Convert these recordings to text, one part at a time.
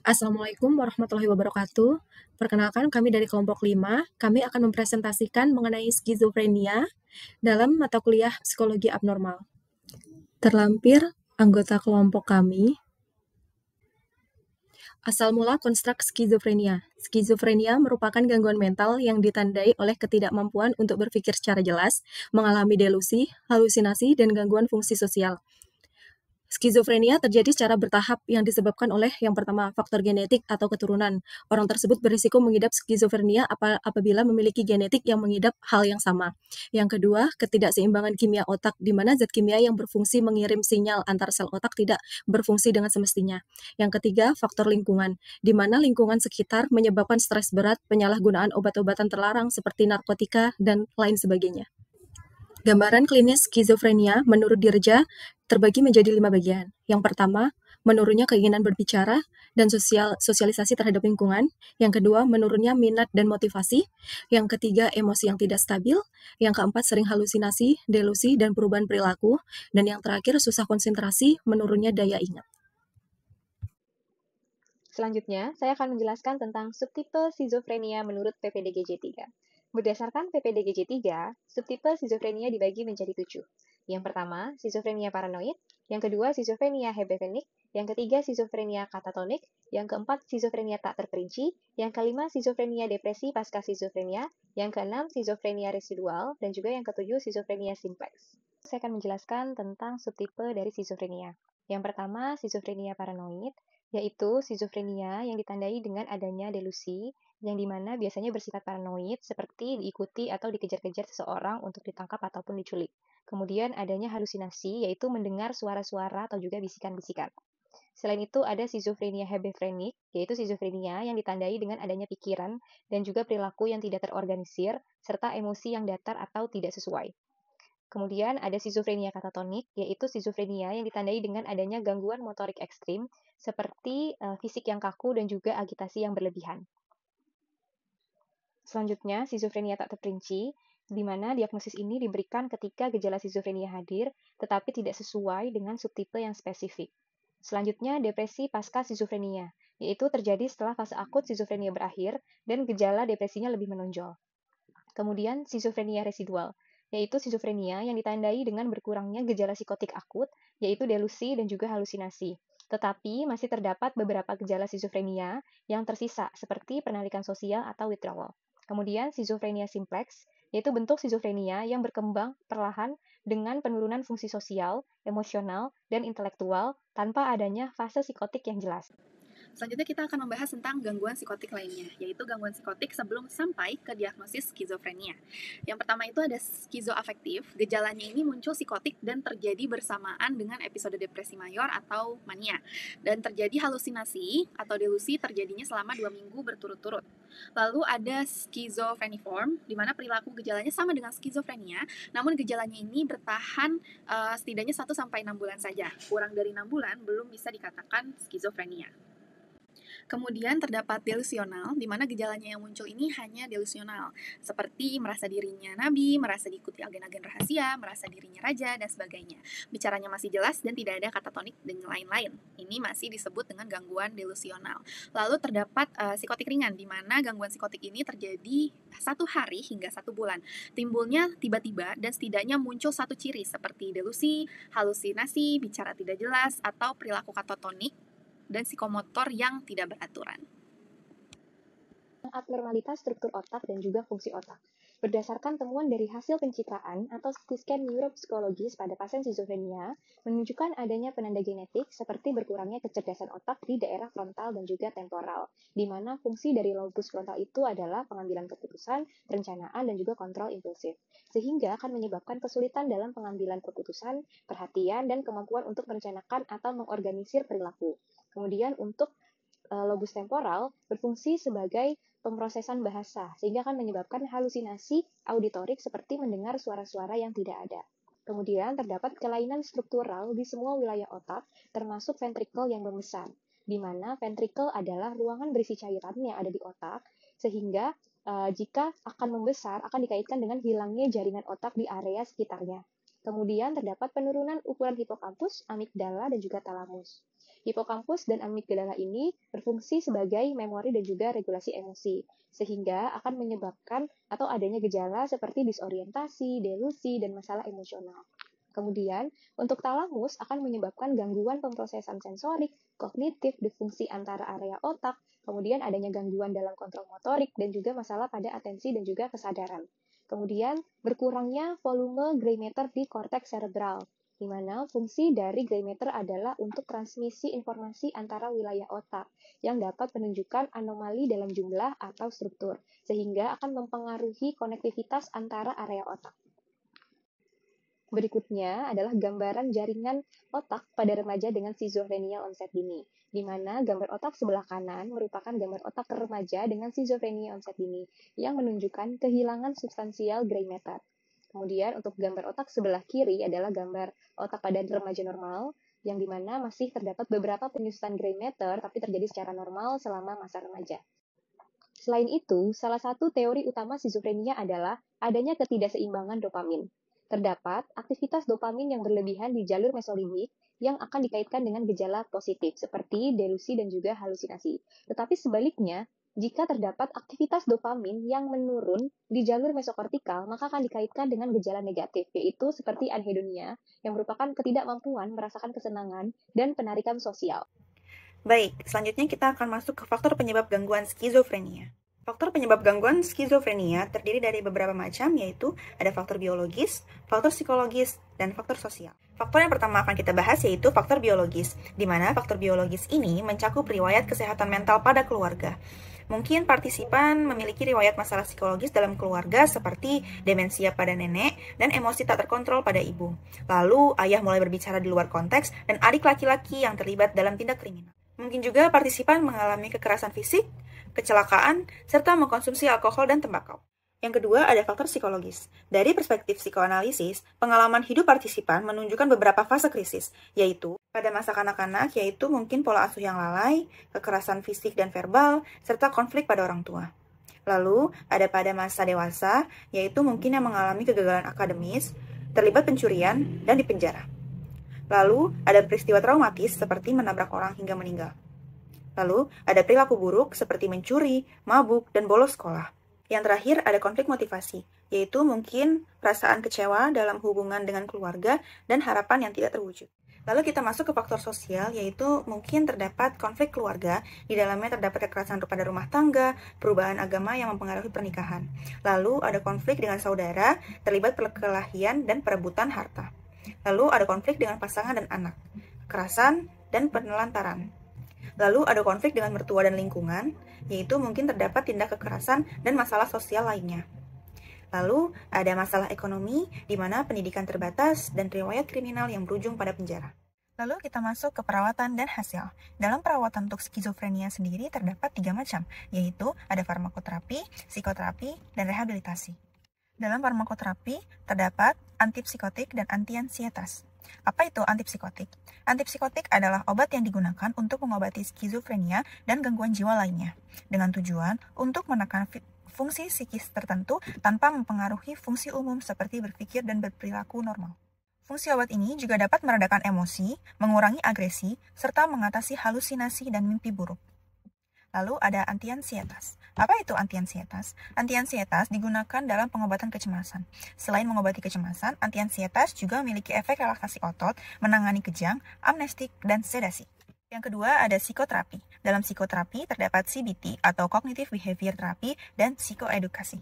Assalamualaikum warahmatullahi wabarakatuh. Perkenalkan, kami dari kelompok 5. Kami akan mempresentasikan mengenai skizofrenia dalam mata kuliah psikologi abnormal. Terlampir anggota kelompok kami. Asal mula konstruk skizofrenia. Skizofrenia merupakan gangguan mental yang ditandai oleh ketidakmampuan untuk berpikir secara jelas, mengalami delusi, halusinasi, dan gangguan fungsi sosial. Skizofrenia terjadi secara bertahap yang disebabkan oleh yang pertama, faktor genetik atau keturunan. Orang tersebut berisiko mengidap skizofrenia apabila memiliki genetik yang mengidap hal yang sama. Yang kedua, ketidakseimbangan kimia otak, di mana zat kimia yang berfungsi mengirim sinyal antar sel otak tidak berfungsi dengan semestinya. Yang ketiga, faktor lingkungan, di mana lingkungan sekitar menyebabkan stres berat, penyalahgunaan obat-obatan terlarang seperti narkotika, dan lain sebagainya. Gambaran klinis skizofrenia menurut Dirja terbagi menjadi 5 bagian. Yang pertama, menurunnya keinginan berbicara dan sosialisasi terhadap lingkungan. Yang kedua, menurunnya minat dan motivasi. Yang ketiga, emosi yang tidak stabil. Yang keempat, sering halusinasi, delusi, dan perubahan perilaku. Dan yang terakhir, susah konsentrasi, menurunnya daya ingat. Selanjutnya, saya akan menjelaskan tentang subtipe skizofrenia menurut PPDGJ3. Berdasarkan PPDGJ3, subtipe skizofrenia dibagi menjadi 7. Yang pertama, skizofrenia paranoid. Yang kedua, skizofrenia hebefrenik. Yang ketiga, skizofrenia katatonik. Yang keempat, skizofrenia tak terperinci. Yang kelima, skizofrenia depresi pasca skizofrenia. Yang keenam, skizofrenia residual. Dan juga yang ketujuh, skizofrenia simplex. Saya akan menjelaskan tentang subtipe dari skizofrenia. Yang pertama, skizofrenia paranoid, yaitu skizofrenia yang ditandai dengan adanya delusi, yang dimana biasanya bersifat paranoid, seperti diikuti atau dikejar-kejar seseorang untuk ditangkap ataupun diculik. Kemudian adanya halusinasi, yaitu mendengar suara-suara atau juga bisikan-bisikan. Selain itu ada skizofrenia hebefrenik, yaitu skizofrenia yang ditandai dengan adanya pikiran dan juga perilaku yang tidak terorganisir, serta emosi yang datar atau tidak sesuai. Kemudian ada skizofrenia katatonik, yaitu skizofrenia yang ditandai dengan adanya gangguan motorik ekstrim, seperti fisik yang kaku dan juga agitasi yang berlebihan. Selanjutnya, skizofrenia tak terperinci, di mana diagnosis ini diberikan ketika gejala skizofrenia hadir, tetapi tidak sesuai dengan subtipe yang spesifik. Selanjutnya, depresi pasca skizofrenia, yaitu terjadi setelah fase akut skizofrenia berakhir dan gejala depresinya lebih menonjol. Kemudian, skizofrenia residual, yaitu skizofrenia yang ditandai dengan berkurangnya gejala psikotik akut, yaitu delusi dan juga halusinasi. Tetapi masih terdapat beberapa gejala skizofrenia yang tersisa, seperti penarikan sosial atau withdrawal. Kemudian, skizofrenia simplex, yaitu bentuk skizofrenia yang berkembang perlahan dengan penurunan fungsi sosial, emosional, dan intelektual tanpa adanya fase psikotik yang jelas. Selanjutnya kita akan membahas tentang gangguan psikotik lainnya, yaitu gangguan psikotik sebelum sampai ke diagnosis skizofrenia. Yang pertama itu ada skizoafektif. Gejalanya ini muncul psikotik dan terjadi bersamaan dengan episode depresi mayor atau mania. Dan terjadi halusinasi atau delusi terjadinya selama 2 minggu berturut-turut. Lalu ada skizofreniform, di mana perilaku gejalanya sama dengan skizofrenia, namun gejalanya ini bertahan setidaknya 1-6 bulan saja. Kurang dari 6 bulan belum bisa dikatakan skizofrenia. Kemudian terdapat delusional, di mana gejalanya yang muncul ini hanya delusional, seperti merasa dirinya nabi, merasa diikuti agen-agen rahasia, merasa dirinya raja, dan sebagainya. Bicaranya masih jelas dan tidak ada katatonik dan lain-lain. Ini masih disebut dengan gangguan delusional. Lalu terdapat psikotik ringan, di mana gangguan psikotik ini terjadi 1 hari hingga 1 bulan. Timbulnya tiba-tiba dan setidaknya muncul 1 ciri seperti delusi, halusinasi, bicara tidak jelas, atau perilaku katatonik dan psikomotor yang tidak beraturan. Abnormalitas struktur otak dan juga fungsi otak. Berdasarkan temuan dari hasil pencitraan atau CT scan neuropsikologis pada pasien skizofrenia, menunjukkan adanya penanda genetik seperti berkurangnya kecerdasan otak di daerah frontal dan juga temporal, di mana fungsi dari lobus frontal itu adalah pengambilan keputusan, perencanaan, dan juga kontrol impulsif, sehingga akan menyebabkan kesulitan dalam pengambilan keputusan, perhatian, dan kemampuan untuk merencanakan atau mengorganisir perilaku. Kemudian untuk lobus temporal berfungsi sebagai pemrosesan bahasa, sehingga akan menyebabkan halusinasi auditorik seperti mendengar suara-suara yang tidak ada. Kemudian terdapat kelainan struktural di semua wilayah otak, termasuk ventrikel yang membesar, di mana ventrikel adalah ruangan berisi cairan yang ada di otak, sehingga jika akan membesar, akan dikaitkan dengan hilangnya jaringan otak di area sekitarnya. Kemudian terdapat penurunan ukuran hipokampus, amigdala, dan juga talamus. Hipokampus dan amigdala ini berfungsi sebagai memori dan juga regulasi emosi, sehingga akan menyebabkan atau adanya gejala seperti disorientasi, delusi, dan masalah emosional. Kemudian, untuk talamus akan menyebabkan gangguan pemrosesan sensorik, kognitif, disfungsi antara area otak, kemudian adanya gangguan dalam kontrol motorik, dan juga masalah pada atensi dan juga kesadaran. Kemudian, berkurangnya volume gray matter di korteks cerebral, di mana fungsi dari gray matter adalah untuk transmisi informasi antara wilayah otak yang dapat menunjukkan anomali dalam jumlah atau struktur, sehingga akan mempengaruhi konektivitas antara area otak. Berikutnya adalah gambaran jaringan otak pada remaja dengan schizophrenia onset dini, di mana gambar otak sebelah kanan merupakan gambar otak remaja dengan schizophrenia onset dini, yang menunjukkan kehilangan substansial gray matter. Kemudian untuk gambar otak sebelah kiri adalah gambar otak pada remaja normal, yang dimana masih terdapat beberapa penyusutan gray matter, tapi terjadi secara normal selama masa remaja. Selain itu, salah satu teori utama schizophrenia adalah adanya ketidakseimbangan dopamin. Terdapat aktivitas dopamin yang berlebihan di jalur mesolimbik yang akan dikaitkan dengan gejala positif, seperti delusi dan juga halusinasi. Tetapi sebaliknya, jika terdapat aktivitas dopamin yang menurun di jalur mesokortikal, maka akan dikaitkan dengan gejala negatif, yaitu seperti anhedonia, yang merupakan ketidakmampuan merasakan kesenangan dan penarikan sosial. Baik, selanjutnya kita akan masuk ke faktor penyebab gangguan skizofrenia. Faktor penyebab gangguan skizofrenia terdiri dari beberapa macam, yaitu ada faktor biologis, faktor psikologis, dan faktor sosial. Faktor yang pertama akan kita bahas yaitu faktor biologis, di mana faktor biologis ini mencakup riwayat kesehatan mental pada keluarga. Mungkin partisipan memiliki riwayat masalah psikologis dalam keluarga seperti demensia pada nenek dan emosi tak terkontrol pada ibu. Lalu, ayah mulai berbicara di luar konteks dan adik laki-laki yang terlibat dalam tindak kriminal. Mungkin juga partisipan mengalami kekerasan fisik, kecelakaan, serta mengkonsumsi alkohol dan tembakau. Yang kedua ada faktor psikologis. Dari perspektif psikoanalisis, pengalaman hidup partisipan menunjukkan beberapa fase krisis, yaitu pada masa kanak-kanak, yaitu mungkin pola asuh yang lalai, kekerasan fisik dan verbal, serta konflik pada orang tua. Lalu, ada pada masa dewasa, yaitu mungkin yang mengalami kegagalan akademis, terlibat pencurian, dan dipenjara. Lalu, ada peristiwa traumatis seperti menabrak orang hingga meninggal. Lalu, ada perilaku buruk seperti mencuri, mabuk, dan bolos sekolah. Yang terakhir, ada konflik motivasi, yaitu mungkin perasaan kecewa dalam hubungan dengan keluarga dan harapan yang tidak terwujud. Lalu kita masuk ke faktor sosial, yaitu mungkin terdapat konflik keluarga, di dalamnya terdapat kekerasan pada rumah tangga, perubahan agama yang mempengaruhi pernikahan. Lalu, ada konflik dengan saudara, terlibat perkelahian dan perebutan harta. Lalu ada konflik dengan pasangan dan anak, kekerasan dan penelantaran. Lalu ada konflik dengan mertua dan lingkungan, yaitu mungkin terdapat tindak kekerasan dan masalah sosial lainnya. Lalu ada masalah ekonomi, di mana pendidikan terbatas dan riwayat kriminal yang berujung pada penjara. Lalu kita masuk ke perawatan dan hasil. Dalam perawatan untuk skizofrenia sendiri terdapat 3 macam, yaitu ada farmakoterapi, psikoterapi, dan rehabilitasi. Dalam farmakoterapi terdapat antipsikotik dan antiansietas. Apa itu antipsikotik? Antipsikotik adalah obat yang digunakan untuk mengobati skizofrenia dan gangguan jiwa lainnya, dengan tujuan untuk menekan fungsi psikis tertentu tanpa mempengaruhi fungsi umum seperti berpikir dan berperilaku normal. Fungsi obat ini juga dapat meredakan emosi, mengurangi agresi, serta mengatasi halusinasi dan mimpi buruk. Lalu ada antiansietas. Apa itu antiansietas? Antiansietas digunakan dalam pengobatan kecemasan. Selain mengobati kecemasan, antiansietas juga memiliki efek relaksasi otot, menangani kejang, amnestik, dan sedasi. Yang kedua ada psikoterapi. Dalam psikoterapi terdapat CBT atau Cognitive Behavior Therapy dan psikoedukasi.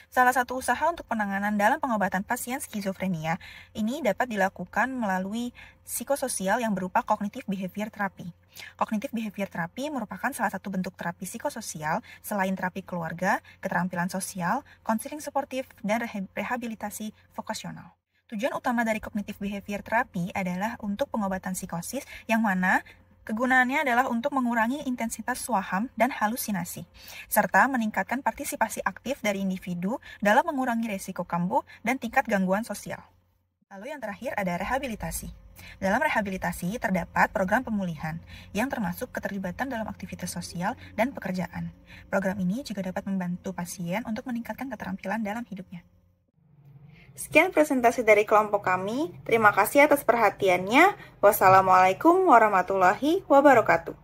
Salah satu usaha untuk penanganan dalam pengobatan pasien skizofrenia ini dapat dilakukan melalui psikososial yang berupa Cognitive Behavior Therapy. Cognitive Behavior Therapy merupakan salah satu bentuk terapi psikososial selain terapi keluarga, keterampilan sosial, konseling suportif, dan rehabilitasi vokasional. Tujuan utama dari Cognitive Behavior Therapy adalah untuk pengobatan psikosis yang mana kegunaannya adalah untuk mengurangi intensitas waham dan halusinasi, serta meningkatkan partisipasi aktif dari individu dalam mengurangi resiko kambuh dan tingkat gangguan sosial. Lalu yang terakhir ada rehabilitasi. Dalam rehabilitasi terdapat program pemulihan yang termasuk keterlibatan dalam aktivitas sosial dan pekerjaan. Program ini juga dapat membantu pasien untuk meningkatkan keterampilan dalam hidupnya. Sekian presentasi dari kelompok kami. Terima kasih atas perhatiannya. Wassalamualaikum warahmatullahi wabarakatuh.